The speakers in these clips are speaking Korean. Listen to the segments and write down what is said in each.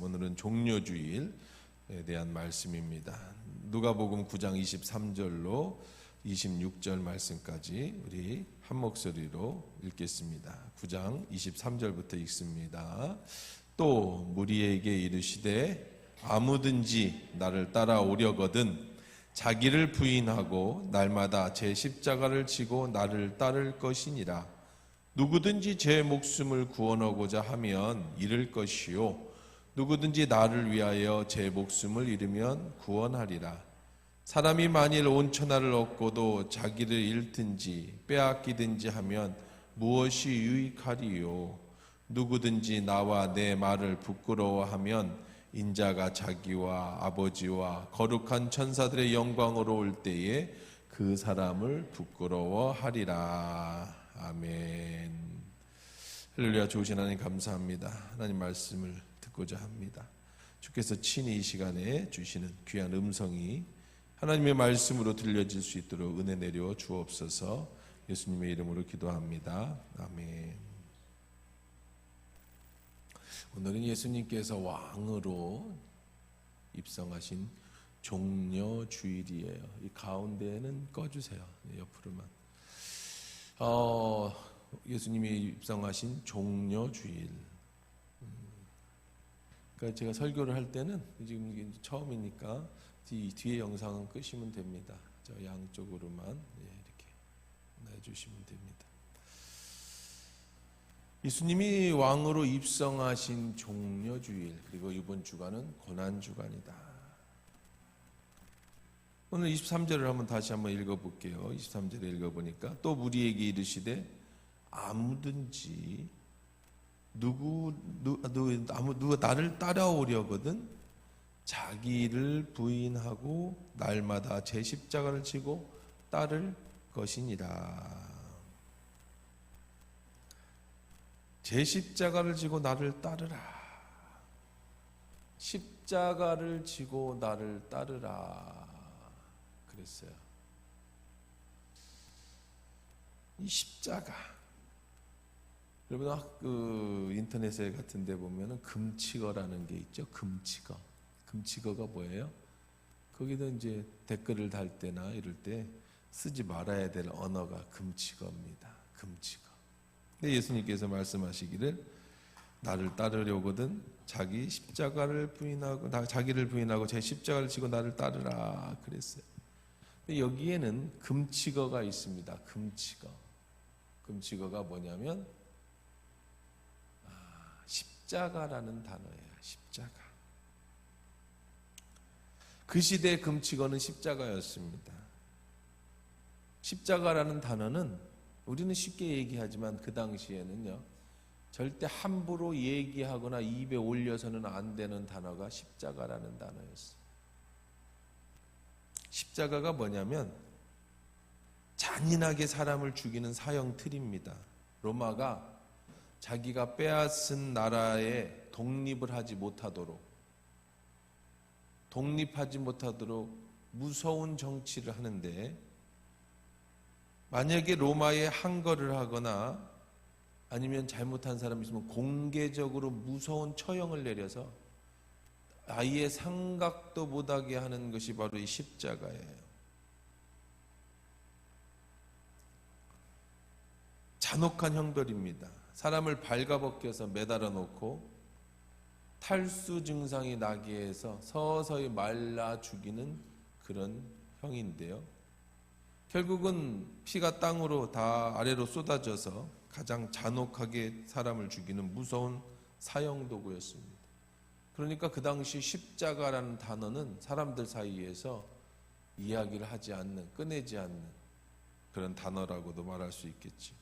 오늘은 종려주일에 대한 말씀입니다. 누가복음 9장 23절로 26절 말씀까지 우리 한 목소리로 읽겠습니다. 9장 23절부터 읽습니다. 또 무리에게 이르시되 아무든지 나를 따라오려거든 자기를 부인하고 날마다 제 십자가를 지고 나를 따를 것이니라. 누구든지 제 목숨을 구원하고자 하면 잃을 것이요 누구든지 나를 위하여 제 목숨을 잃으면 구원하리라. 사람이 만일 온 천하를 얻고도 자기를 잃든지 빼앗기든지 하면 무엇이 유익하리요? 누구든지 나와 내 말을 부끄러워하면 인자가 자기와 아버지와 거룩한 천사들의 영광으로 올 때에 그 사람을 부끄러워하리라. 아멘. 할렐루야. 좋으신 하나님 감사합니다. 하나님 말씀을 듣고자 합니다. 주께서 친히 이 시간에 주시는 귀한 음성이 하나님의 말씀으로 들려질 수 있도록 은혜 내려 주옵소서. 예수님의 이름으로 기도합니다. 아멘. 오늘은 예수님께서 왕으로 입성하신 종려주일이에요. 이 가운데는 꺼주세요. 옆으로만. 예수님이 입성하신 종려주일. 그러니까 제가 설교를 할 때는 지금 처음이니까 뒤에 영상은 끄시면 됩니다. 저 양쪽으로만 이렇게 놔주시면 됩니다. 예수님이 왕으로 입성하신 종려주일, 그리고 이번 주간은 고난주간이다. 오늘 23절을 다시 한번 읽어볼게요. 23절을 읽어보니까 또 무리에게 이르시되 아무든지 누가 나를 따라오려거든 자기를 부인하고 날마다 제 십자가를 지고 따를 것이니라. 제 십자가를 지고 나를 따르라. 십자가를 지고 나를 따르라 그랬어요. 이 십자가, 여러분 인터넷에 같은 데 보면은 금치거라는 게 있죠. 금치거가 뭐예요? 거기도 이제 댓글을 달 때나 이럴 때 쓰지 말아야 될 언어가 금치거입니다. 금치거. 근데 예수님께서 말씀하시기를 나를 따르려거든 자기를 부인하고 제 십자가를 지고 나를 따르라 그랬어요. 근데 여기에는 금치거가 있습니다. 금치거가 뭐냐면 십자가라는 단어예요. 십자가. 그 시대의 금치거는 십자가였습니다. 십자가라는 단어는 우리는 쉽게 얘기하지만 그 당시에는요, 절대 함부로 얘기하거나 입에 올려서는 안 되는 단어가 십자가라는 단어였어요. 십자가가 뭐냐면 잔인하게 사람을 죽이는 사형 틀입니다. 로마가 자기가 빼앗은 나라에 독립하지 못하도록 무서운 정치를 하는데, 만약에 로마에 항거를 하거나 아니면 잘못한 사람이 있으면 공개적으로 무서운 처형을 내려서 아예 생각도 못하게 하는 것이 바로 이 십자가예요. 잔혹한 형벌입니다. 사람을 발가벗겨서 매달아 놓고 탈수 증상이 나게 해서 서서히 말라 죽이는 그런 형인데요. 결국은 피가 땅으로 다 아래로 쏟아져서 가장 잔혹하게 사람을 죽이는 무서운 사형도구였습니다. 그러니까 그 당시 십자가라는 단어는 사람들 사이에서 이야기를 하지 않는, 꺼내지 않는 그런 단어라고도 말할 수 있겠지.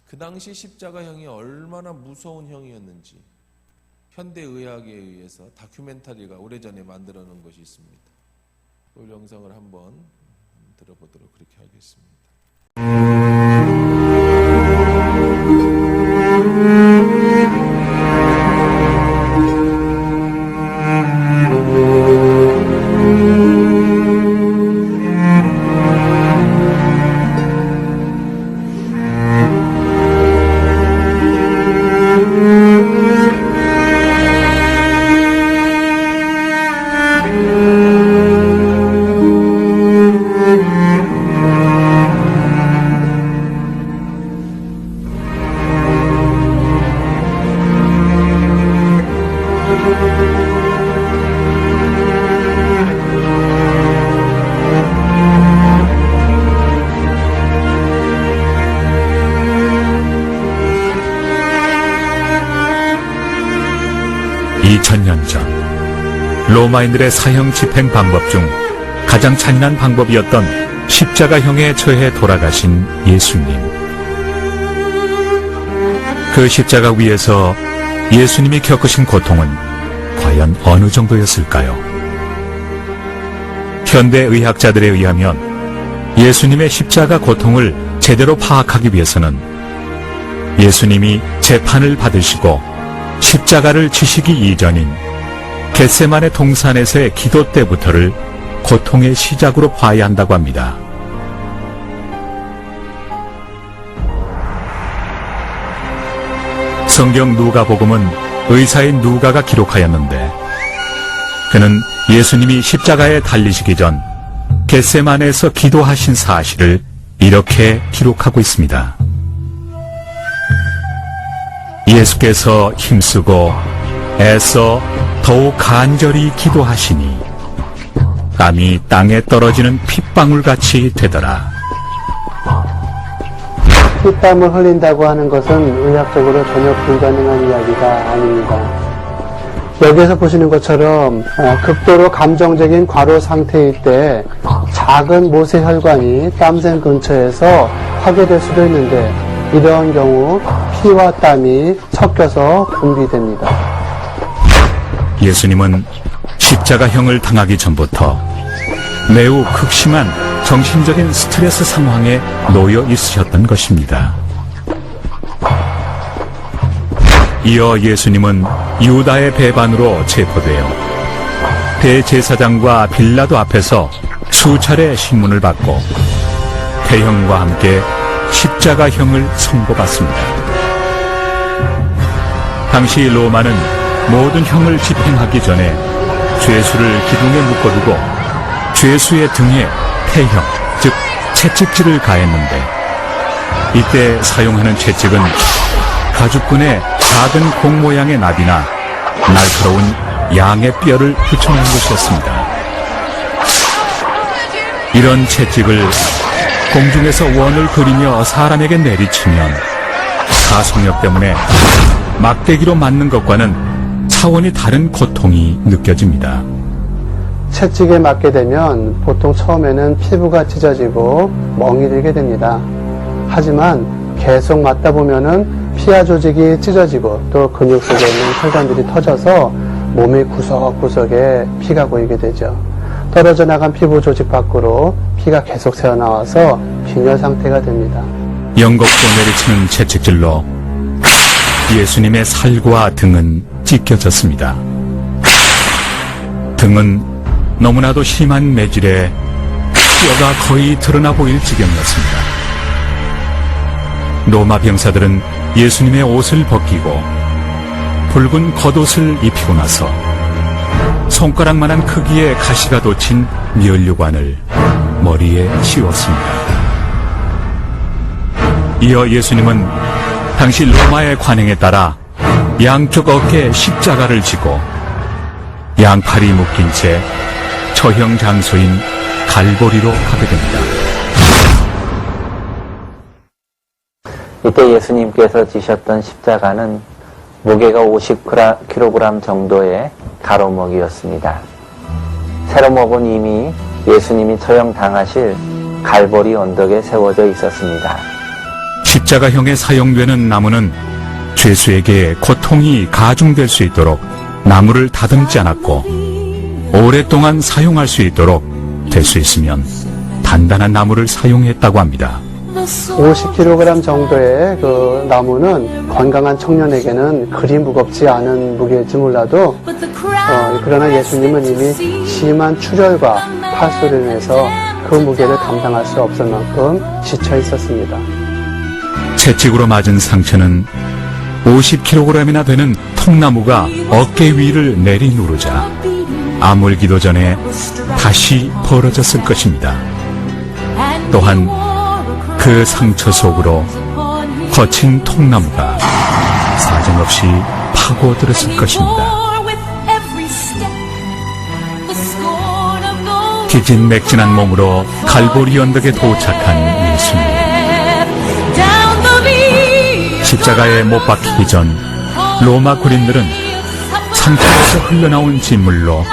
그 당시 십자가형이 얼마나 무서운 형이었는지 현대의학에 의해서 다큐멘터리가 오래전에 만들어 놓은 것이 있습니다. 그 영상을 한번 들어보도록 그렇게 하겠습니다. 2000년 전 로마인들의 사형 집행 방법 중 가장 잔인한 방법이었던 십자가형에 처해 돌아가신 예수님. 그 십자가 위에서 예수님이 겪으신 고통은 과연 어느 정도였을까요? 현대 의학자들에 의하면 예수님의 십자가 고통을 제대로 파악하기 위해서는 예수님이 재판을 받으시고 십자가를 지시기 이전인 겟세마네 동산에서의 기도 때부터를 고통의 시작으로 봐야 한다고 합니다. 성경 누가복음은 의사인 누가가 기록하였는데 그는 예수님이 십자가에 달리시기 전 겟세마네에서 기도하신 사실을 이렇게 기록하고 있습니다. 예수께서 힘쓰고 애써 더욱 간절히 기도하시니 땀이 땅에 떨어지는 핏방울같이 되더라. 핏땀을 흘린다고 하는 것은 의학적으로 전혀 불가능한 이야기가 아닙니다. 여기에서 보시는 것처럼 극도로 감정적인 과로 상태일 때 작은 모세혈관이 땀샘 근처에서 파괴될 수도 있는데 이러한 경우 피와 땀이 섞여서 분비됩니다. 예수님은 십자가형을 당하기 전부터 매우 극심한 정신적인 스트레스 상황에 놓여 있으셨던 것입니다. 이어 예수님은 유다의 배반으로 체포되어 대제사장과 빌라도 앞에서 수차례 신문을 받고 태형과 함께 십자가형을 선고받습니다. 당시 로마는 모든 형을 집행하기 전에 죄수를 기둥에 묶어두고 죄수의 등에 태형, 즉 채찍질을 가했는데 이때 사용하는 채찍은 가죽끈에 작은 공 모양의 나비나 날카로운 양의 뼈를 붙여놓은 것이었습니다. 이런 채찍을 공중에서 원을 그리며 사람에게 내리치면 가속력 때문에 막대기로 맞는 것과는 차원이 다른 고통이 느껴집니다. 채찍에 맞게 되면 보통 처음에는 피부가 찢어지고 멍이 들게 됩니다. 하지만 계속 맞다 보면은 피하 조직이 찢어지고 또 근육 속에 있는 혈관들이 터져서 몸의 구석구석에 피가 고이게 되죠. 떨어져 나간 피부 조직 밖으로 피가 계속 새어나와서 빈혈 상태가 됩니다. 영겁도 내리치는 채찍질로 예수님의 살과 등은 찢겨졌습니다. 등은 너무나도 심한 매질에 뼈가 거의 드러나 보일 지경이었습니다. 로마 병사들은 예수님의 옷을 벗기고 붉은 겉옷을 입히고 나서 손가락만한 크기의 가시가 돋친 면류관을 머리에 씌웠습니다. 이어 예수님은 당시 로마의 관행에 따라 양쪽 어깨에 십자가를 지고 양팔이 묶인 채 처형 장소인 갈보리로 가게 됩니다. 이때 예수님께서 지셨던 십자가는 무게가 50kg 정도의 가로목이었습니다. 세로목은 이미 예수님이 처형당하실 갈보리 언덕에 세워져 있었습니다. 십자가형에 사용되는 나무는 죄수에게 고통이 가중될 수 있도록 나무를 다듬지 않았고 오랫동안 사용할 수 있도록 될 수 있으면 단단한 나무를 사용했다고 합니다. 50kg 정도의 그 나무는 건강한 청년에게는 그리 무겁지 않은 무게일지 몰라도 그러나 예수님은 이미 심한 출혈과 파수로 인해서 그 무게를 감당할 수 없을 만큼 지쳐 있었습니다. 채찍으로 맞은 상처는 50kg이나 되는 통나무가 어깨 위를 내리누르자 아물기도 전에 다시 벌어졌을 것입니다. 또한 그 상처 속으로 거친 통나무가 사정없이 파고들었을 것입니다. 기진맥진한 몸으로 갈보리 언덕에 도착한 예수님. 십자가에 못 박히기 전 로마 군인들은 상처에서 흘러나온 진물로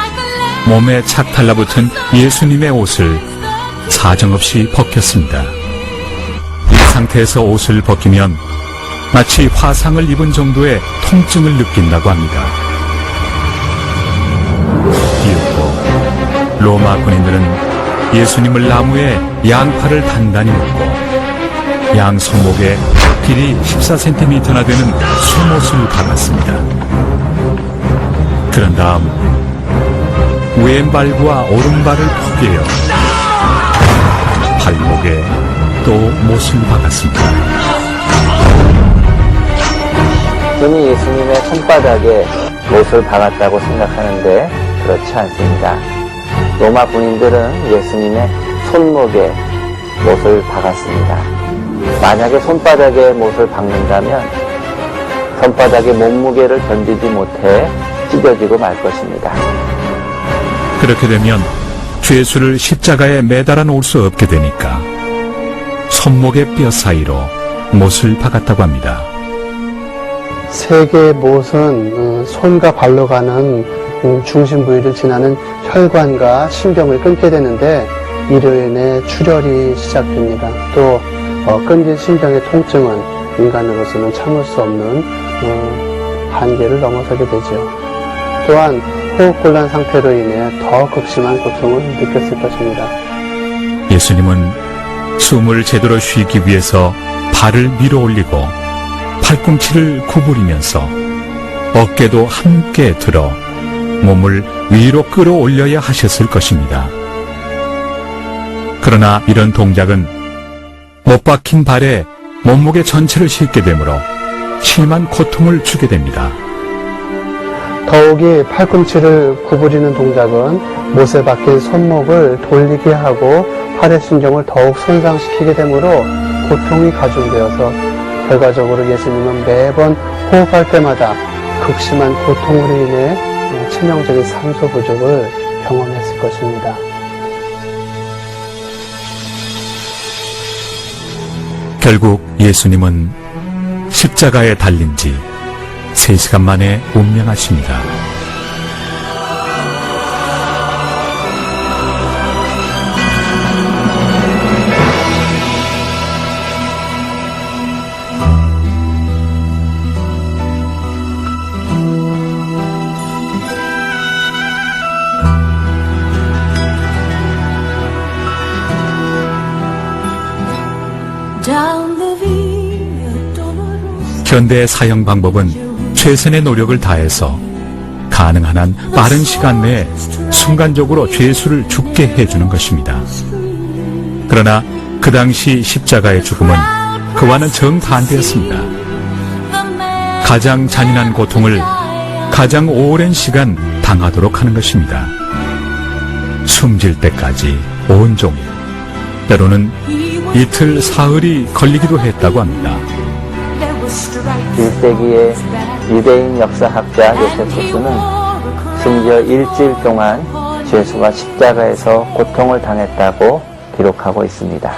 몸에 착 달라붙은 예수님의 옷을 사정없이 벗겼습니다. 이 상태에서 옷을 벗기면 마치 화상을 입은 정도의 통증을 느낀다고 합니다. 이윽고 로마 군인들은 예수님을 나무에 양팔을 단단히 묶고 양 손목에 길이 14cm나 되는 솜옷을 박았습니다. 그런 다음 왼발과 오른발을 포개어 발목에 또 못을 박았습니다. 이미 예수님의 손바닥에 못을 박았다고 생각하는데 그렇지 않습니다. 로마 군인들은 예수님의 손목에 못을 박았습니다. 만약에 손바닥에 못을 박는다면 손바닥의 몸무게를 견디지 못해 찢어지고 말 것입니다. 그렇게 되면 죄수를 십자가에 매달아 놓을 수 없게 되니까 손목의 뼈 사이로 못을 박았다고 합니다. 세 개의 못은 손과 발로 가는 중심 부위를 지나는 혈관과 신경을 끊게 되는데 이로 인해 출혈이 시작됩니다. 또 끊긴 신경의 통증은 인간으로서는 참을 수 없는 한계를 넘어서게 되죠. 또한 호흡곤란 상태로 인해 더 극심한 고통을 느꼈을 것입니다. 예수님은 숨을 제대로 쉬기 위해서 발을 밀어 올리고 팔꿈치를 구부리면서 어깨도 함께 들어 몸을 위로 끌어올려야 하셨을 것입니다. 그러나 이런 동작은 못 박힌 발에 몸무게 전체를 싣게 되므로 심한 고통을 주게 됩니다. 더욱이 팔꿈치를 구부리는 동작은 못에 박힌 손목을 돌리게 하고 팔의 신경을 더욱 손상시키게 되므로 고통이 가중되어서 결과적으로 예수님은 매번 호흡할 때마다 극심한 고통으로 인해 치명적인 산소 부족을 경험했을 것입니다. 결국 예수님은 십자가에 달린 지 3시간 만에 운명하십니다. 현대의 사형 방법은 최선의 노력을 다해서 가능한 한 빠른 시간 내에 순간적으로 죄수를 죽게 해주는 것입니다. 그러나 그 당시 십자가의 죽음은 그와는 정반대였습니다. 가장 잔인한 고통을 가장 오랜 시간 당하도록 하는 것입니다. 숨질 때까지 온종일, 때로는 이틀, 사흘이 걸리기도 했다고 합니다. 1세기의 유대인 역사학자 요세푸스는 심지어 일주일 동안 죄수가 십자가에서 고통을 당했다고 기록하고 있습니다.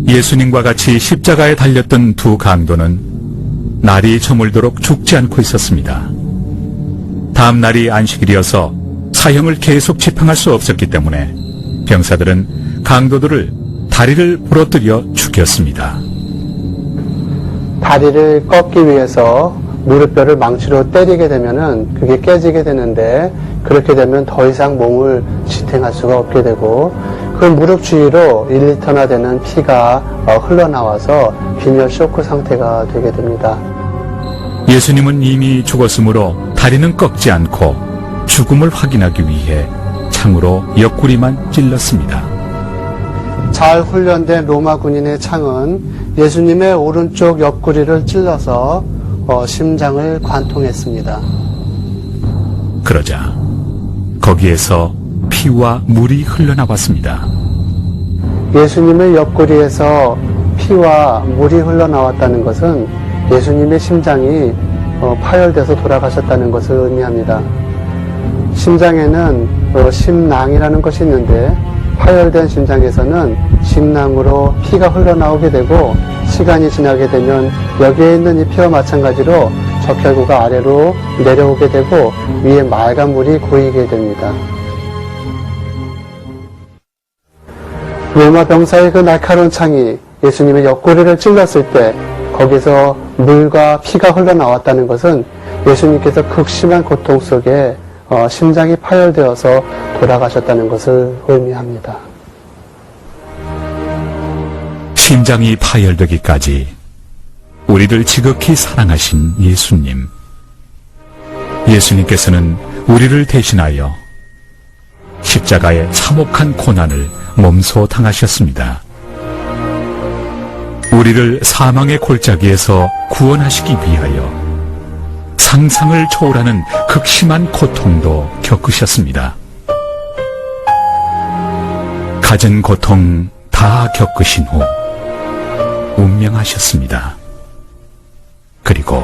예수님과 같이 십자가에 달렸던 두 강도는 날이 저물도록 죽지 않고 있었습니다. 다음 날이 안식일이어서 사형을 계속 집행할 수 없었기 때문에 병사들은 강도들을 다리를 부러뜨려 죽였습니다. 다리를 꺾기 위해서 무릎뼈를 망치로 때리게 되면은 그게 깨지게 되는데 그렇게 되면 더 이상 몸을 지탱할 수가 없게 되고 그 무릎 주위로 1리터나 되는 피가 흘러나와서 빈혈 쇼크 상태가 되게 됩니다. 예수님은 이미 죽었으므로 다리는 꺾지 않고 죽음을 확인하기 위해 창으로 옆구리만 찔렀습니다. 잘 훈련된 로마 군인의 창은 예수님의 오른쪽 옆구리를 찔러서 심장을 관통했습니다. 그러자 거기에서 피와 물이 흘러나왔습니다. 예수님의 옆구리에서 피와 물이 흘러나왔다는 것은 예수님의 심장이 파열돼서 돌아가셨다는 것을 의미합니다. 심장에는 심낭이라는 것이 있는데 파열된 심장에서는 심낭으로 피가 흘러나오게 되고 시간이 지나게 되면 여기에 있는 이 피와 마찬가지로 적혈구가 아래로 내려오게 되고 위에 맑은 물이 고이게 됩니다. 로마 병사의 그 날카로운 창이 예수님의 옆구리를 찔렀을 때 거기서 물과 피가 흘러나왔다는 것은 예수님께서 극심한 고통 속에 심장이 파열되어서 돌아가셨다는 것을 의미합니다. 심장이 파열되기까지 우리를 지극히 사랑하신 예수님. 예수님께서는 우리를 대신하여 십자가의 참혹한 고난을 몸소 당하셨습니다. 우리를 사망의 골짜기에서 구원하시기 위하여 상상을 초월하는 극심한 고통도 겪으셨습니다. 갖은 고통 다 겪으신 후 운명하셨습니다. 그리고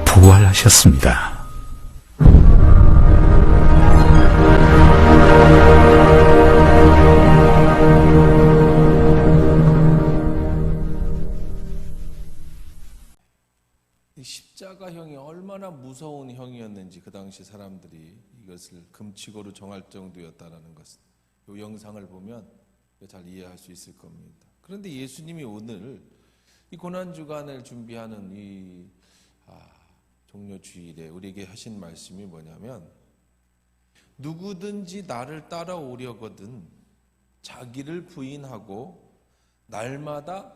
부활하셨습니다. 이 십자가형이 얼마나 무서운 형이었는지 그 당시 사람들이 이것을 금치고로 정할 정도였다는 것은 이 영상을 보면 잘 이해할 수 있을 겁니다. 그런데 예수님이 오늘 이 고난주간을 준비하는 이 종료주일에 우리에게 하신 말씀이 뭐냐면, 누구든지 나를 따라오려거든 자기를 부인하고 날마다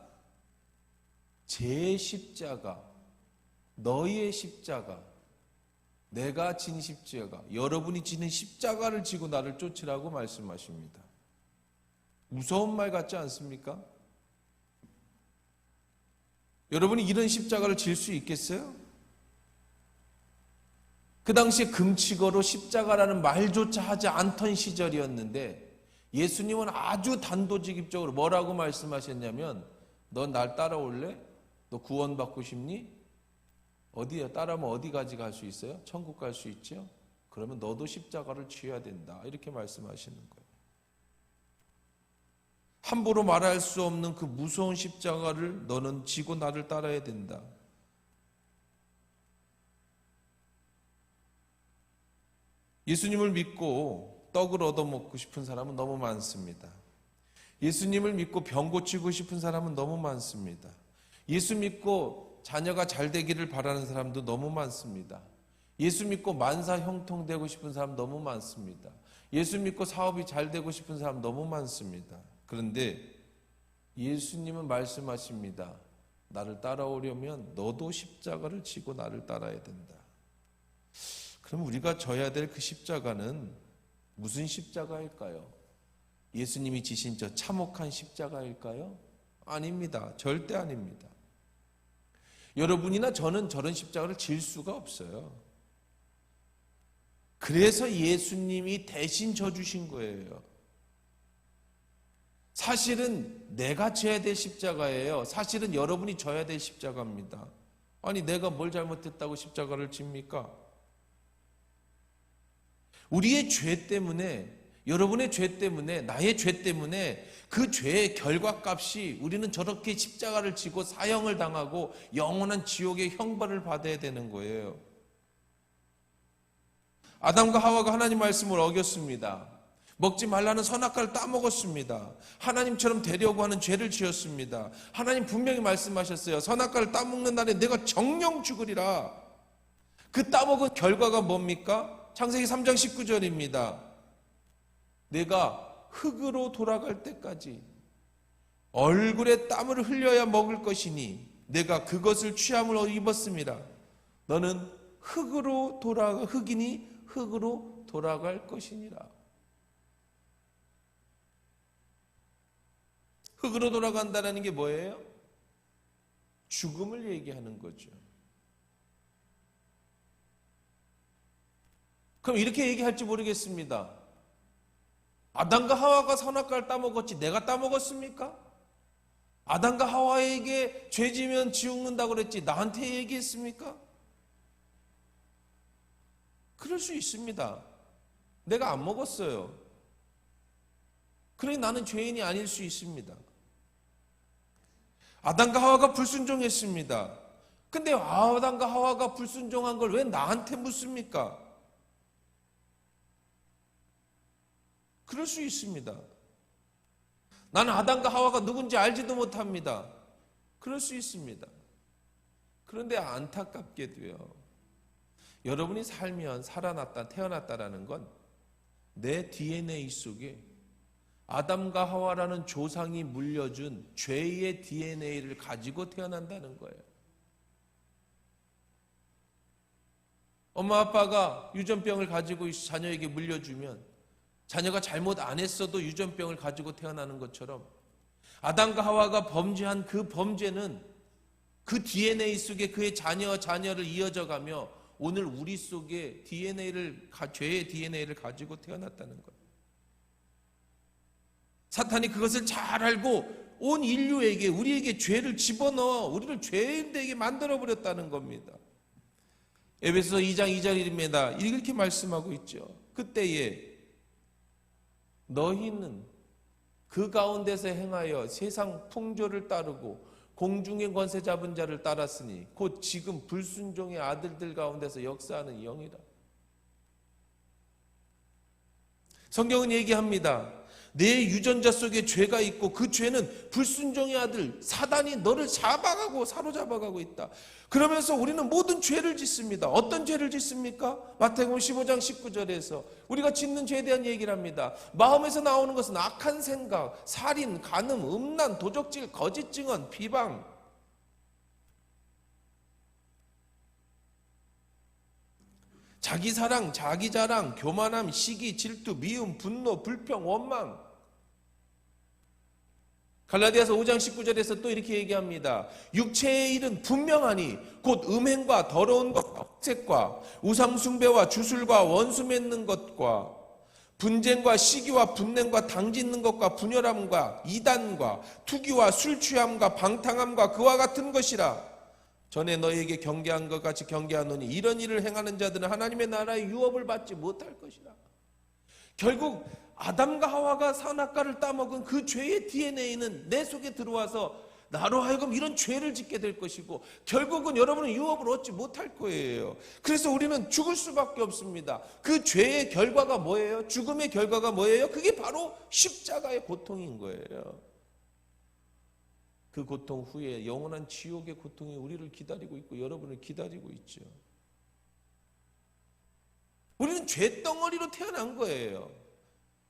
제 십자가, 너희의 십자가, 내가 진 십자가, 여러분이 지는 십자가를 지고 나를 쫓으라고 말씀하십니다. 무서운 말 같지 않습니까? 여러분이 이런 십자가를 질 수 있겠어요? 그 당시에 금치거로 십자가라는 말조차 하지 않던 시절이었는데 예수님은 아주 단도직입적으로 뭐라고 말씀하셨냐면, 너 날 따라올래? 너 구원받고 싶니? 어디야? 따라오면 어디까지 갈 수 있어요? 천국 갈 수 있죠? 그러면 너도 십자가를 쥐어야 된다. 이렇게 말씀하시는 거예요. 함부로 말할 수 없는 그 무서운 십자가를 너는 지고 나를 따라야 된다. 예수님을 믿고 떡을 얻어먹고 싶은 사람은 너무 많습니다. 예수님을 믿고 병 고치고 싶은 사람은 너무 많습니다. 예수 믿고 자녀가 잘 되기를 바라는 사람도 너무 많습니다. 예수 믿고 만사 형통되고 싶은 사람 너무 많습니다. 예수 믿고 사업이 잘 되고 싶은 사람 너무 많습니다. 그런데 예수님은 말씀하십니다. 나를 따라오려면 너도 십자가를 지고 나를 따라야 된다. 그럼 우리가 져야 될 그 십자가는 무슨 십자가일까요? 예수님이 지신 저 참혹한 십자가일까요? 아닙니다. 절대 아닙니다. 여러분이나 저는 저런 십자가를 질 수가 없어요. 그래서 예수님이 대신 져주신 거예요. 사실은 내가 져야 될 십자가예요. 사실은 여러분이 져야 될 십자가입니다. 아니, 내가 뭘 잘못했다고 십자가를 집니까? 우리의 죄 때문에, 여러분의 죄 때문에, 나의 죄 때문에 그 죄의 결과값이 우리는 저렇게 십자가를 지고 사형을 당하고 영원한 지옥의 형벌을 받아야 되는 거예요. 아담과 하와가 하나님 말씀을 어겼습니다. 먹지 말라는 선악과를 따먹었습니다. 하나님처럼 되려고 하는 죄를 지었습니다. 하나님 분명히 말씀하셨어요. 선악과를 따먹는 날에 내가 정령 죽으리라. 그 따먹은 결과가 뭡니까? 창세기 3장 19절입니다. 내가 흙으로 돌아갈 때까지 얼굴에 땀을 흘려야 먹을 것이니 내가 그것을 취함을 입었습니다. 너는 흙이니 흙으로 돌아갈 것이니라. 흙으로 돌아간다는 게 뭐예요? 죽음을 얘기하는 거죠. 그럼 이렇게 얘기할지 모르겠습니다. 아담과 하와가 선악과를 따먹었지 내가 따먹었습니까? 아담과 하와에게 죄 지면 지옥는다고 그랬지 나한테 얘기했습니까? 그럴 수 있습니다. 내가 안 먹었어요. 그러니 나는 죄인이 아닐 수 있습니다. 아담과 하와가 불순종했습니다. 근데 아담과 하와가 불순종한 걸 왜 나한테 묻습니까? 그럴 수 있습니다. 나는 아담과 하와가 누군지 알지도 못합니다. 그럴 수 있습니다. 그런데 안타깝게도요, 여러분이 살면 태어났다라는 건 내 DNA 속에 아담과 하와라는 조상이 물려준 죄의 DNA를 가지고 태어난다는 거예요. 엄마 아빠가 유전병을 가지고 자녀에게 물려주면 자녀가 잘못 안 했어도 유전병을 가지고 태어나는 것처럼 아담과 하와가 범죄한 그 범죄는 그 DNA 속에 그의 자녀를 이어져 가며 오늘 우리 속에 죄의 DNA를 가지고 태어났다는 거예요. 사탄이 그것을 잘 알고 온 인류에게, 우리에게 죄를 집어넣어 우리를 죄인되게 만들어버렸다는 겁니다. 에베소서 2장 2절입니다. 이렇게 말씀하고 있죠. 그때에 너희는 그 가운데서 행하여 세상 풍조를 따르고 공중의 권세 잡은 자를 따랐으니 곧 지금 불순종의 아들들 가운데서 역사하는 영이라. 성경은 얘기합니다. 내 유전자 속에 죄가 있고 그 죄는 불순종의 아들 사단이 너를 사로잡아가고 있다. 그러면서 우리는 모든 죄를 짓습니다. 어떤 죄를 짓습니까? 마태복음 15장 19절에서 우리가 짓는 죄에 대한 얘기를 합니다. 마음에서 나오는 것은 악한 생각, 살인, 간음, 음란, 도적질, 거짓 증언, 비방, 자기 사랑, 자기 자랑, 교만함, 시기, 질투, 미움, 분노, 불평, 원망. 갈라디아서 5장 19절에서 또 이렇게 얘기합니다. 육체의 일은 분명하니 곧 음행과 더러운 것과 흑색과 우상숭배와 주술과 원수 맺는 것과 분쟁과 시기와 분냄과 당짓는 것과 분열함과 이단과 투기와 술 취함과 방탕함과 그와 같은 것이라. 전에 너희에게 경계한 것 같이 경계하노니 이런 일을 행하는 자들은 하나님의 나라의 유업을 받지 못할 것이라. 결국 아담과 하와가 선악과를 따먹은 그 죄의 DNA는 내 속에 들어와서 나로 하여금 이런 죄를 짓게 될 것이고 결국은 여러분은 유업을 얻지 못할 거예요. 그래서 우리는 죽을 수밖에 없습니다. 그 죄의 결과가 뭐예요? 죽음의 결과가 뭐예요? 그게 바로 십자가의 고통인 거예요. 그 고통 후에 영원한 지옥의 고통이 우리를 기다리고 있고 여러분을 기다리고 있죠. 우리는 죄덩어리로 태어난 거예요.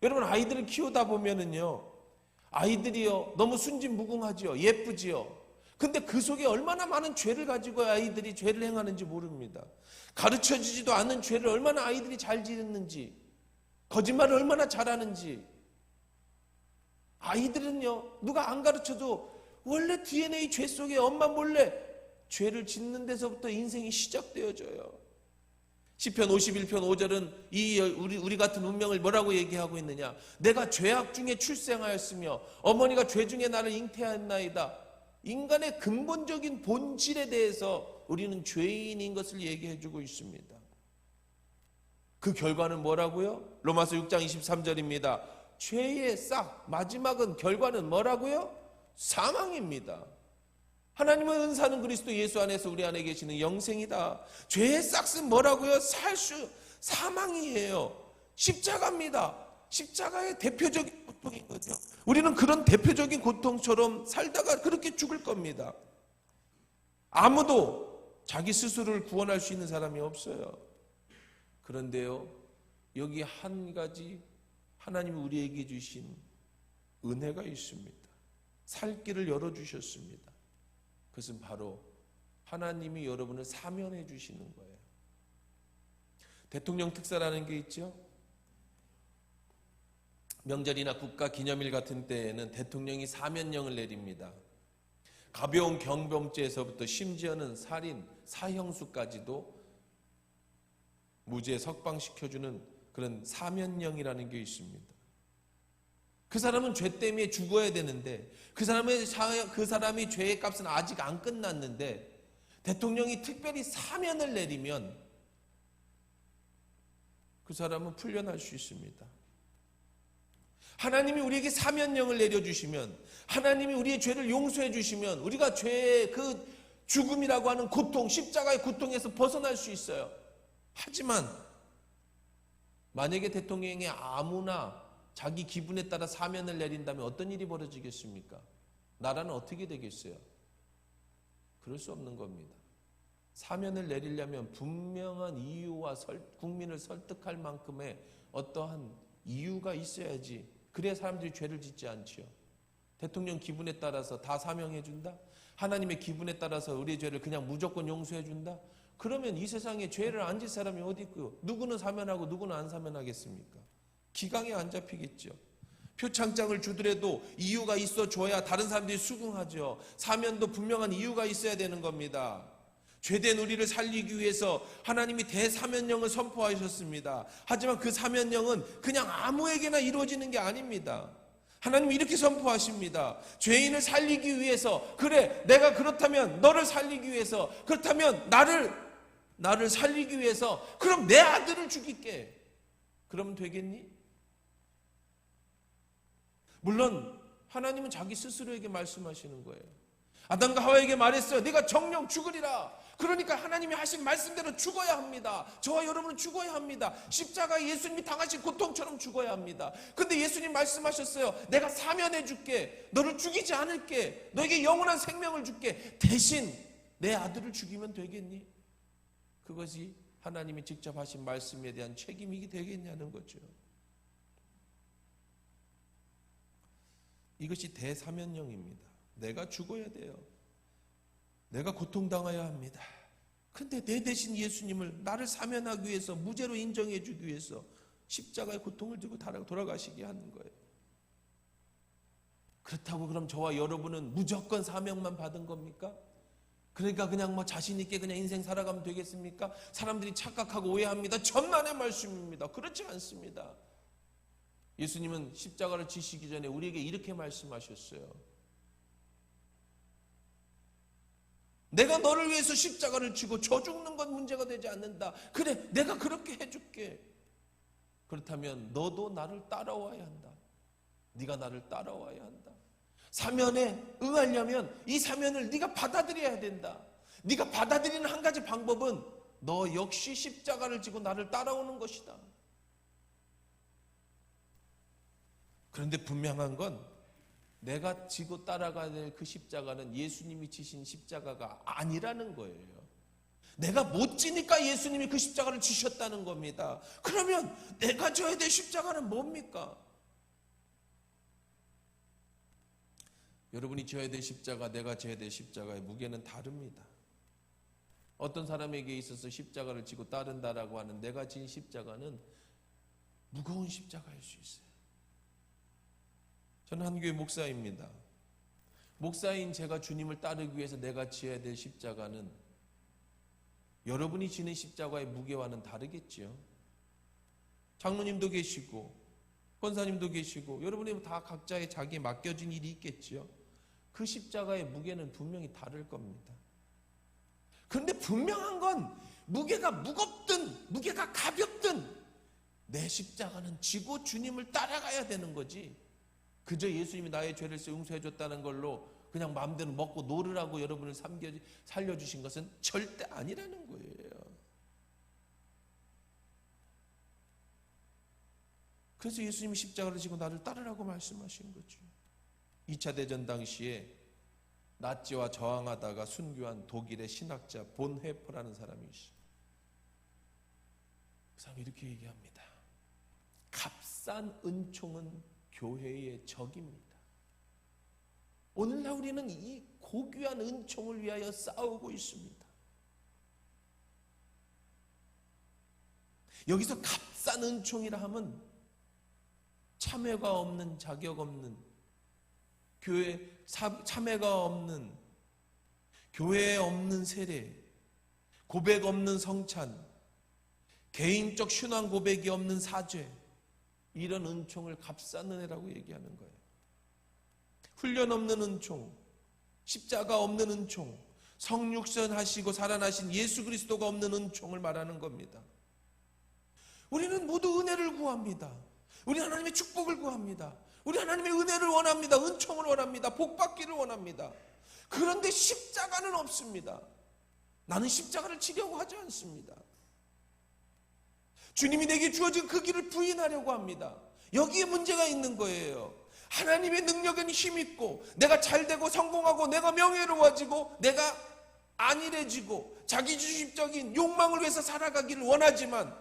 여러분 아이들을 키우다 보면은요, 아이들이요 너무 순진무궁하지요, 예쁘지요. 근데 그 속에 얼마나 많은 죄를 가지고 아이들이 죄를 행하는지 모릅니다. 가르쳐지지도 않는 죄를 얼마나 아이들이 잘 지었는지, 거짓말을 얼마나 잘하는지. 아이들은요 누가 안 가르쳐도 원래 DNA 죄 속에 엄마 몰래 죄를 짓는 데서부터 인생이 시작되어져요. 시편 51편 5절은 우리 같은 운명을 뭐라고 얘기하고 있느냐? 내가 죄악 중에 출생하였으며 어머니가 죄 중에 나를 잉태하였나이다. 인간의 근본적인 본질에 대해서 우리는 죄인인 것을 얘기해주고 있습니다. 그 결과는 뭐라고요? 로마서 6장 23절입니다. 죄의 싹, 마지막은 결과는 뭐라고요? 사망입니다. 하나님의 은사는 그리스도 예수 안에서 우리 안에 계시는 영생이다. 죄의 싹은 뭐라고요? 사망이에요. 십자가입니다. 십자가의 대표적인 고통인 거죠. 우리는 그런 대표적인 고통처럼 살다가 그렇게 죽을 겁니다. 아무도 자기 스스로를 구원할 수 있는 사람이 없어요. 그런데요, 여기 한 가지 하나님이 우리에게 주신 은혜가 있습니다. 살 길을 열어주셨습니다. 그것은 바로 하나님이 여러분을 사면해 주시는 거예요. 대통령 특사라는 게 있죠. 명절이나 국가 기념일 같은 때에는 대통령이 사면령을 내립니다. 가벼운 경범죄에서부터 심지어는 살인, 사형수까지도 무죄 석방시켜주는 그런 사면령이라는 게 있습니다. 그 사람은 죄 때문에 죽어야 되는데 그 사람이 죄의 값은 아직 안 끝났는데 대통령이 특별히 사면을 내리면 그 사람은 풀려날 수 있습니다. 하나님이 우리에게 사면령을 내려주시면, 하나님이 우리의 죄를 용서해 주시면, 우리가 죽음이라고 하는 고통, 십자가의 고통에서 벗어날 수 있어요. 하지만 만약에 대통령이 아무나 자기 기분에 따라 사면을 내린다면 어떤 일이 벌어지겠습니까? 나라는 어떻게 되겠어요? 그럴 수 없는 겁니다. 사면을 내리려면 분명한 이유와 국민을 설득할 만큼의 어떠한 이유가 있어야지. 그래야 사람들이 죄를 짓지 않지요. 대통령 기분에 따라서 다 사명해 준다? 하나님의 기분에 따라서 우리의 죄를 그냥 무조건 용서해 준다? 그러면 이 세상에 죄를 안 질 사람이 어디 있고요? 누구는 사면하고 누구는 안 사면하겠습니까? 기강에 안 잡히겠죠. 표창장을 주더라도 이유가 있어 줘야 다른 사람들이 수긍하죠. 사면도 분명한 이유가 있어야 되는 겁니다. 죄된 우리를 살리기 위해서 하나님이 대사면령을 선포하셨습니다. 하지만 그 사면령은 그냥 아무에게나 이루어지는 게 아닙니다. 하나님이 이렇게 선포하십니다. 죄인을 살리기 위해서, 그래 내가 그렇다면 너를 살리기 위해서, 그렇다면 나를 살리기 위해서 그럼 내 아들을 죽일게. 그러면 되겠니? 물론 하나님은 자기 스스로에게 말씀하시는 거예요. 아담과 하와에게 말했어요. 네가 정령 죽으리라. 그러니까 하나님이 하신 말씀대로 죽어야 합니다. 저와 여러분은 죽어야 합니다. 십자가에 예수님이 당하신 고통처럼 죽어야 합니다. 근데 예수님 말씀하셨어요. 내가 사면해 줄게. 너를 죽이지 않을게. 너에게 영원한 생명을 줄게. 대신 내 아들을 죽이면 되겠니? 그것이 하나님이 직접 하신 말씀에 대한 책임이 되겠냐는 거죠. 이것이 대사면령입니다. 내가 죽어야 돼요. 내가 고통당해야 합니다. 근데 내 대신 예수님을 나를 사면하기 위해서, 무죄로 인정해 주기 위해서 십자가의 고통을 들고 돌아가시게 하는 거예요. 그렇다고 그럼 저와 여러분은 무조건 사명만 받은 겁니까? 그러니까 그냥 뭐 자신 있게 그냥 인생 살아가면 되겠습니까? 사람들이 착각하고 오해합니다. 천만의 말씀입니다. 그렇지 않습니다. 예수님은 십자가를 지시기 전에 우리에게 이렇게 말씀하셨어요. 내가 너를 위해서 십자가를 지고 저 죽는 건 문제가 되지 않는다. 그래, 내가 그렇게 해줄게. 그렇다면 너도 나를 따라와야 한다. 네가 나를 따라와야 한다. 사면에 응하려면 이 사면을 네가 받아들여야 된다. 네가 받아들이는 한 가지 방법은 너 역시 십자가를 지고 나를 따라오는 것이다. 그런데 분명한 건 내가 지고 따라가야 될 그 십자가는 예수님이 지신 십자가가 아니라는 거예요. 내가 못 지니까 예수님이 그 십자가를 지셨다는 겁니다. 그러면 내가 져야 될 십자가는 뭡니까? 여러분이 져야 될 십자가, 내가 져야 될 십자가의 무게는 다릅니다. 어떤 사람에게 있어서 십자가를 지고 따른다라고 하는 내가 진 십자가는 무거운 십자가일 수 있어요. 저는 한 교회 목사입니다. 목사인 제가 주님을 따르기 위해서 내가 지어야 될 십자가는 여러분이 지는 십자가의 무게와는 다르겠지요. 장로님도 계시고 권사님도 계시고 여러분이 다 각자의 자기에 맡겨진 일이 있겠지요. 그 십자가의 무게는 분명히 다를 겁니다. 그런데 분명한 건 무게가 무겁든 무게가 가볍든 내 십자가는 지고 주님을 따라가야 되는 거지. 그저 예수님이 나의 죄를 용서해 줬다는 걸로 그냥 마음대로 먹고 놀으라고 여러분을 살려주신 것은 절대 아니라는 거예요. 그래서 예수님이 십자가를 지고 나를 따르라고 말씀하신 거죠. 2차 대전 당시에 나치와 저항하다가 순교한 독일의 신학자 본헤퍼라는 사람이 있어요. 그 사람이 이렇게 얘기합니다. 값싼 은총은 교회의 적입니다. 오늘날 우리는 이 고귀한 은총을 위하여 싸우고 있습니다. 여기서 값싼 은총이라 하면 참회가 없는, 자격 없는, 교회 참회가 없는, 교회에 없는 세례, 고백 없는 성찬, 개인적 신앙 고백이 없는 사죄, 이런 은총을 값싼 은혜라고 얘기하는 거예요. 훈련 없는 은총, 십자가 없는 은총, 성육신 하시고 살아나신 예수 그리스도가 없는 은총을 말하는 겁니다. 우리는 모두 은혜를 구합니다. 우리 하나님의 축복을 구합니다. 우리 하나님의 은혜를 원합니다. 은총을 원합니다. 복 받기를 원합니다. 그런데 십자가는 없습니다. 나는 십자가를 지려고 하지 않습니다. 주님이 내게 주어진 그 길을 부인하려고 합니다. 여기에 문제가 있는 거예요. 하나님의 능력에는 힘있고 내가 잘되고 성공하고 내가 명예로워지고 내가 안일해지고 자기주십적인 욕망을 위해서 살아가기를 원하지만,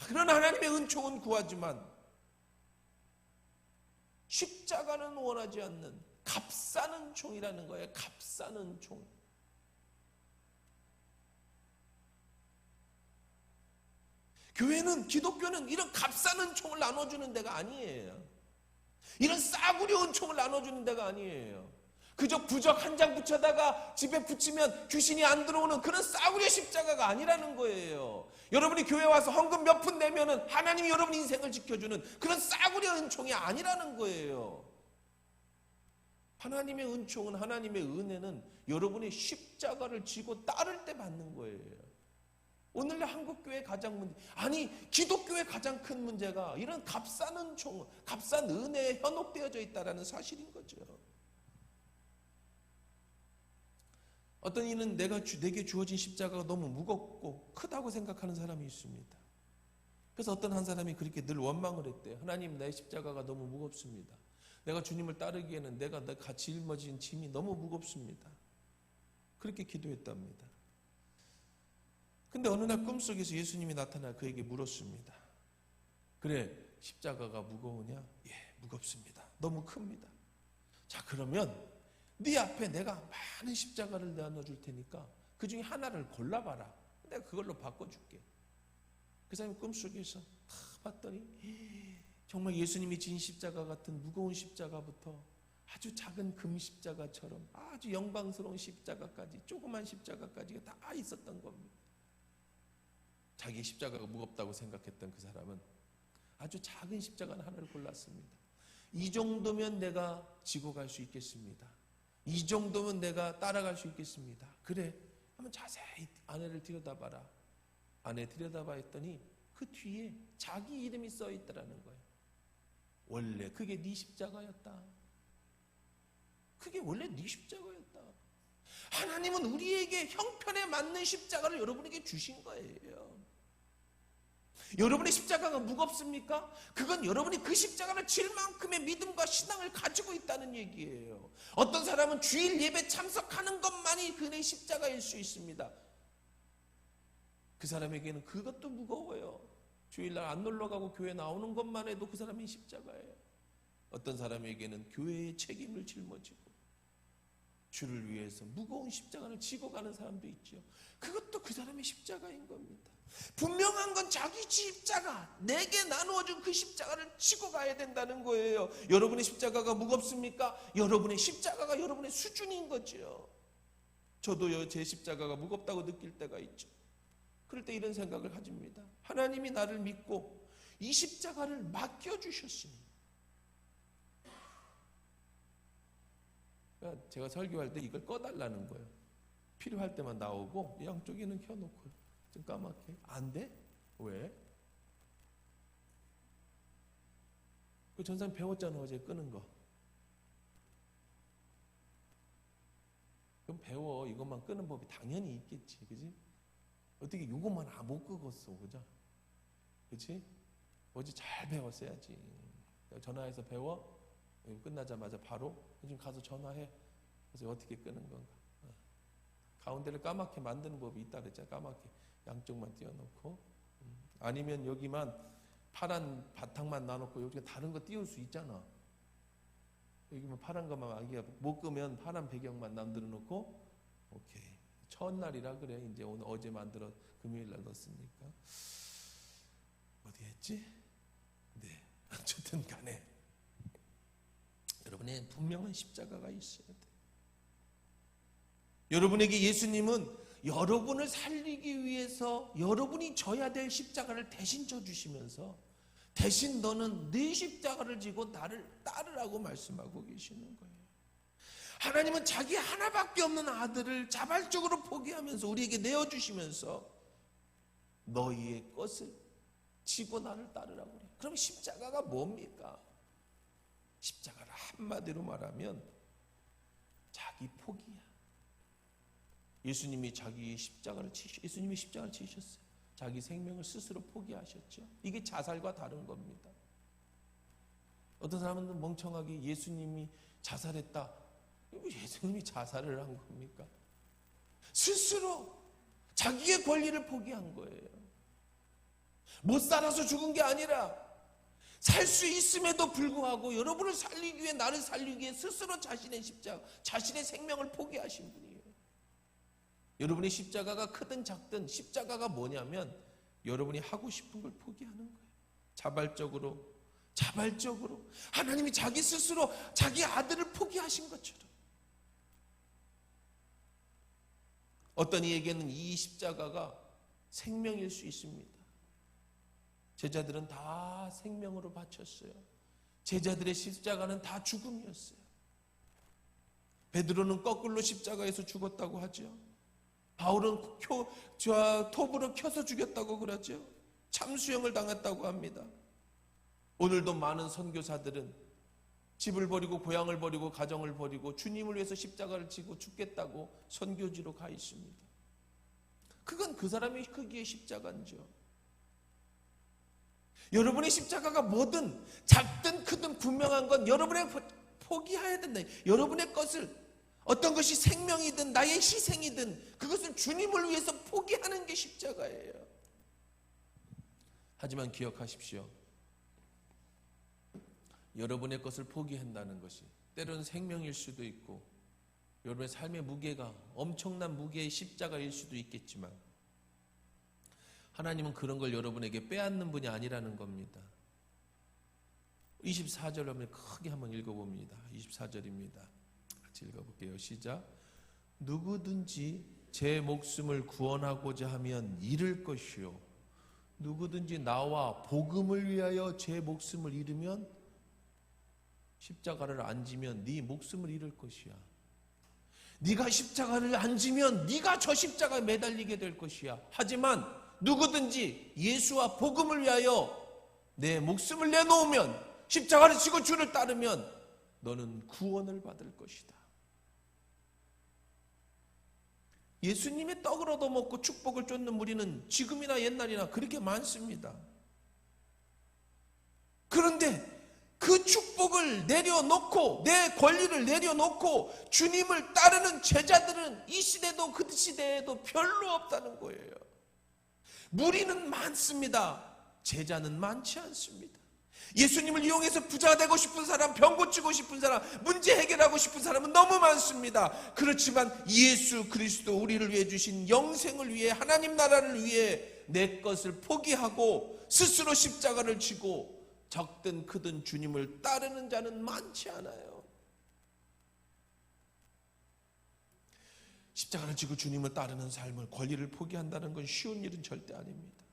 그런 하나님의 은총은 구하지만 십자가는 원하지 않는 값사는 총이라는 거예요. 값사는 총. 교회는, 기독교는 이런 값사는 총을 나눠주는 데가 아니에요. 이런 싸구려 은총을 나눠주는 데가 아니에요. 그저 부적 한 장 붙여다가 집에 붙이면 귀신이 안 들어오는 그런 싸구려 십자가가 아니라는 거예요. 여러분이 교회 와서 헌금 몇 푼 내면은 하나님이 여러분 인생을 지켜주는 그런 싸구려 은총이 아니라는 거예요. 하나님의 은총은, 하나님의 은혜는 여러분의 십자가를 지고 따를 때 받는 거예요. 오늘날 한국교회 가장 문제, 아니 기독교의 가장 큰 문제가 이런 값싼 은총, 값싼 은혜에 현혹되어져 있다는 사실인 거죠. 어떤 이는 내게 주어진 십자가가 너무 무겁고 크다고 생각하는 사람이 있습니다. 그래서 어떤 한 사람이 그렇게 늘 원망을 했대요. 하나님, 내 십자가가 너무 무겁습니다. 내가 주님을 따르기에는 내가 같이 짊어진 짐이 너무 무겁습니다. 그렇게 기도했답니다. 근데 어느 날 꿈속에서 예수님이 나타나 그에게 물었습니다. 그래, 십자가가 무거우냐? 예, 무겁습니다. 너무 큽니다. 자, 그러면 네 앞에 내가 많은 십자가를 내어줄 테니까 그 중에 하나를 골라봐라. 내가 그걸로 바꿔줄게. 그 사람이 꿈속에서 다 봤더니 정말 예수님이 진 십자가 같은 무거운 십자가부터 아주 작은 금 십자가처럼 아주 영광스러운 십자가까지, 조그만 십자가까지가 다 있었던 겁니다. 자기 십자가가 무겁다고 생각했던 그 사람은 아주 작은 십자가는 하나를 골랐습니다. 이 정도면 내가 지고 갈 수 있겠습니다. 이 정도면 내가 따라갈 수 있겠습니다. 그래, 한번 자세히 아내를 들여다봐라. 아내 들여다봐 했더니 그 뒤에 자기 이름이 써 있다라는 거예요. 원래 그게 네 십자가였다. 그게 원래 네 십자가였다. 하나님은 우리에게 형편에 맞는 십자가를 여러분에게 주신 거예요. 여러분의 십자가가 무겁습니까? 그건 여러분이 그 십자가를 질 만큼의 믿음과 신앙을 가지고 있다는 얘기예요. 어떤 사람은 주일 예배 참석하는 것만이 그의 십자가일 수 있습니다. 그 사람에게는 그것도 무거워요. 주일날 안 놀러가고 교회 나오는 것만 해도 그 사람이 십자가예요. 어떤 사람에게는 교회의 책임을 짊어지고 주를 위해서 무거운 십자가를 지고 가는 사람도 있죠. 그것도 그 사람의 십자가인 겁니다. 분명한 건 자기 십자가, 내게 나누어준 그 십자가를 지고 가야 된다는 거예요. 여러분의 십자가가 무겁습니까? 여러분의 십자가가 여러분의 수준인 거죠. 저도 제 십자가가 무겁다고 느낄 때가 있죠. 그럴 때 이런 생각을 가집니다. 하나님이 나를 믿고 이 십자가를 맡겨주셨으니, 그러니까 제가 설교할 때 이걸 꺼달라는 거예요. 필요할 때만 나오고 양쪽에는 켜놓고 좀 까맣게. 안 돼? 왜? 그 전사님 배웠잖아, 어제 끄는 거. 그럼 배워. 이것만 끄는 법이 당연히 있겠지, 그지? 어떻게 이것만 못 끄겠어, 그죠? 그치? 어제 잘 배웠어야지. 전화해서 배워. 끝나자마자 바로 지금 가서 전화해. 그래서 어떻게 끄는 건가? 가운데를 까맣게 만드는 법이 있다 그랬잖아. 까맣게 양쪽만 띄워놓고, 아니면 여기만 파란 바탕만 놔놓고 여기 다른 거 띄울 수 있잖아. 여기만 파란 것만 아기가 못 끄면 파란 배경만 만들어 놓고, 오케이. 첫날이라 그래. 이제 오늘 어제 만들어 금요일 날 넣었으니까. 어디 했지? 네. 어쨌든 간에 여러분의 분명한 십자가가 있어야 돼. 여러분에게 예수님은 여러분을 살리기 위해서 여러분이 져야 될 십자가를 대신 져주시면서 대신 너는 네 십자가를 지고 나를 따르라고 말씀하고 계시는 거예요. 하나님은 자기 하나밖에 없는 아들을 자발적으로 포기하면서 우리에게 내어주시면서 너희의 것을 지고 나를 따르라고 그래요. 그럼 십자가가 뭡니까? 십자가를 한마디로 말하면 자기 포기야. 예수님이 예수님이 십자가를 치셨어요. 자기 생명을 스스로 포기하셨죠. 이게 자살과 다른 겁니다. 어떤 사람은 멍청하게 예수님이 자살했다. 예수님이 자살을 한 겁니까? 스스로 자기의 권리를 포기한 거예요. 못 살아서 죽은 게 아니라 살 수 있음에도 불구하고 여러분을 살리기 위해, 나를 살리기 위해 스스로 자신의 십자가, 자신의 생명을 포기하신 분이에요. 여러분의 십자가가 크든 작든 십자가가 뭐냐면 여러분이 하고 싶은 걸 포기하는 거예요. 자발적으로 하나님이 자기 스스로 자기 아들을 포기하신 것처럼. 어떤 이에게는 이 십자가가 생명일 수 있습니다. 제자들은 다 생명으로 바쳤어요. 제자들의 십자가는 다 죽음이었어요. 베드로는 거꾸로 십자가에서 죽었다고 하죠. 바울은 톱으로 켜서 죽였다고 그러죠. 참수형을 당했다고 합니다. 오늘도 많은 선교사들은 집을 버리고 고향을 버리고 가정을 버리고 주님을 위해서 십자가를 지고 죽겠다고 선교지로 가 있습니다. 그건 그 사람의 크기의 십자가죠. 여러분의 십자가가 뭐든 작든 크든 분명한 건 여러분의 포기해야 된다. 여러분의 것을, 어떤 것이 생명이든 나의 희생이든 그것은 주님을 위해서 포기하는 게 십자가예요. 하지만 기억하십시오. 여러분의 것을 포기한다는 것이 때로는 생명일 수도 있고 여러분의 삶의 무게가 엄청난 무게의 십자가일 수도 있겠지만 하나님은 그런 걸 여러분에게 빼앗는 분이 아니라는 겁니다. 24절 한번 크게 한번 읽어봅니다. 24절입니다. 같이 읽어볼게요. 시작. 누구든지 제 목숨을 구원하고자 하면 잃을 것이요 누구든지 나와 복음을 위하여 제 목숨을 잃으면, 십자가를 안 지면 네 목숨을 잃을 것이야. 네가 십자가를 안 지면 네가 저 십자가에 매달리게 될 것이야. 하지만 누구든지 예수와 복음을 위하여 내 목숨을 내놓으면, 십자가를 지고 주를 따르면 너는 구원을 받을 것이다. 예수님의 떡을 얻어먹고 축복을 쫓는 무리는 지금이나 옛날이나 그렇게 많습니다. 그런데 그 축복을 내려놓고, 내 권리를 내려놓고 주님을 따르는 제자들은 이 시대도 그 시대에도 별로 없다는 거예요. 무리는 많습니다. 제자는 많지 않습니다. 예수님을 이용해서 부자 되고 싶은 사람, 병 고치고 싶은 사람, 문제 해결하고 싶은 사람은 너무 많습니다. 그렇지만 예수 그리스도 우리를 위해 주신 영생을 위해, 하나님 나라를 위해 내 것을 포기하고 스스로 십자가를 지고 적든 크든 주님을 따르는 자는 많지 않아요. 십자가를 지고 주님을 따르는 삶을, 권리를 포기한다는 건 쉬운 일은 절대 아닙니다.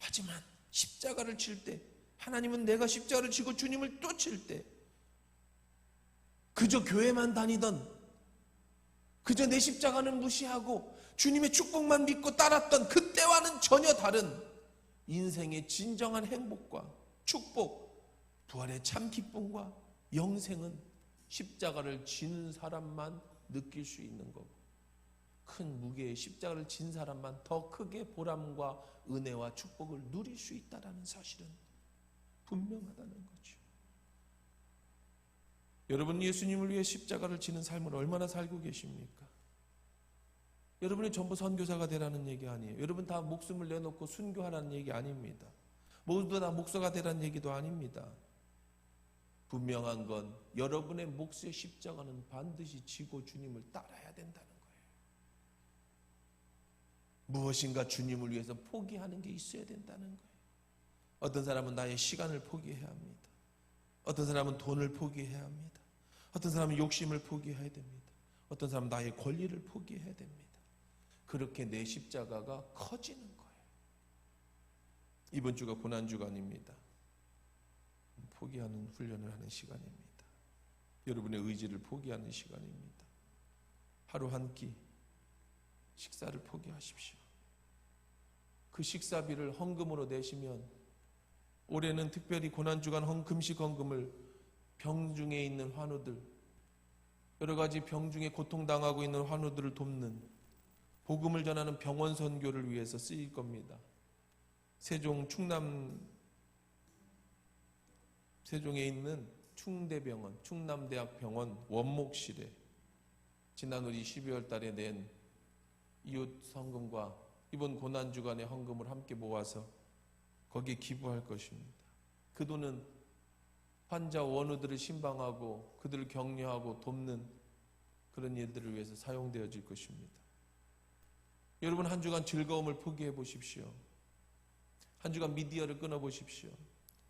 하지만 십자가를 칠 때, 하나님은 내가 십자가를 지고 주님을 쫓을 때 그저 교회만 다니던, 그저 내 십자가는 무시하고 주님의 축복만 믿고 따랐던 그때와는 전혀 다른 인생의 진정한 행복과 축복, 부활의 참 기쁨과 영생은 십자가를 지는 사람만 느낄 수 있는 거고, 큰 무게의 십자가를 진 사람만 더 크게 보람과 은혜와 축복을 누릴 수 있다는 사실은 분명하다는 거죠. 여러분, 예수님을 위해 십자가를 지는 삶을 얼마나 살고 계십니까? 여러분이 전부 선교사가 되라는 얘기 아니에요. 여러분 다 목숨을 내놓고 순교하라는 얘기 아닙니다. 모두 다 목사가 되라는 얘기도 아닙니다. 분명한 건 여러분의 몫의 십자가는 반드시 지고 주님을 따라야 된다는 거예요. 무엇인가 주님을 위해서 포기하는 게 있어야 된다는 거예요. 어떤 사람은 나의 시간을 포기해야 합니다. 어떤 사람은 돈을 포기해야 합니다. 어떤 사람은 욕심을 포기해야 됩니다. 어떤 사람은 나의 권리를 포기해야 됩니다. 그렇게 내 십자가가 커지는 거예요. 이번 주가 고난주간입니다. 포기하는 훈련을 하는 시간입니다. 여러분의 의지를 포기하는 시간입니다. 하루 한 끼 식사를 포기하십시오. 그 식사비를 헌금으로 내시면 올해는 특별히 고난주간 금식 헌금을 병중에 있는 환우들, 여러 가지 병 중에 고통당하고 있는 환우들을 돕는 복음을 전하는 병원 선교를 위해서 쓰일 겁니다. 세종에 있는 충대병원, 충남대학병원 원목실에 지난 우리 12월 달에 낸 이웃 헌금과 이번 고난주간의 헌금을 함께 모아서 거기에 기부할 것입니다. 그 돈은 환자 원우들을 신방하고 그들을 격려하고 돕는 그런 일들을 위해서 사용되어질 것입니다. 여러분, 한 주간 즐거움을 포기해 보십시오. 한 주간 미디어를 끊어보십시오.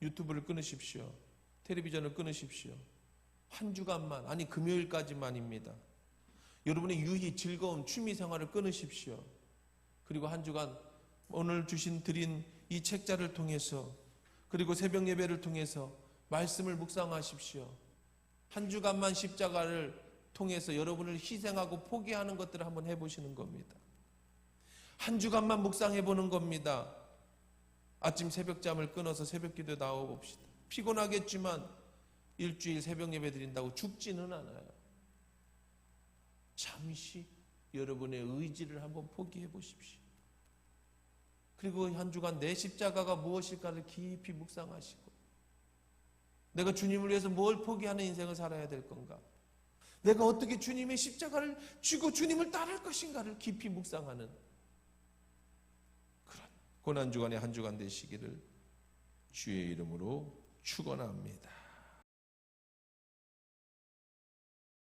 유튜브를 끊으십시오. 텔레비전을 끊으십시오. 한 주간만, 아니 금요일까지만입니다. 여러분의 유희, 즐거움, 취미 생활을 끊으십시오. 그리고 한 주간 오늘 드린 이 책자를 통해서, 그리고 새벽 예배를 통해서 말씀을 묵상하십시오. 한 주간만 십자가를 통해서 여러분을 희생하고 포기하는 것들을 한번 해보시는 겁니다. 한 주간만 묵상해보는 겁니다. 아침 새벽잠을 끊어서 새벽기도에 나와봅시다. 피곤하겠지만 일주일 새벽 예배 드린다고 죽지는 않아요. 잠시 여러분의 의지를 한번 포기해 보십시오. 그리고 한 주간 내 십자가가 무엇일까를 깊이 묵상하시고, 내가 주님을 위해서 뭘 포기하는 인생을 살아야 될 건가? 내가 어떻게 주님의 십자가를 쥐고 주님을 따를 것인가를 깊이 묵상하는 그런 고난주간의 한 주간 되시기를 주의 이름으로 축원합니다.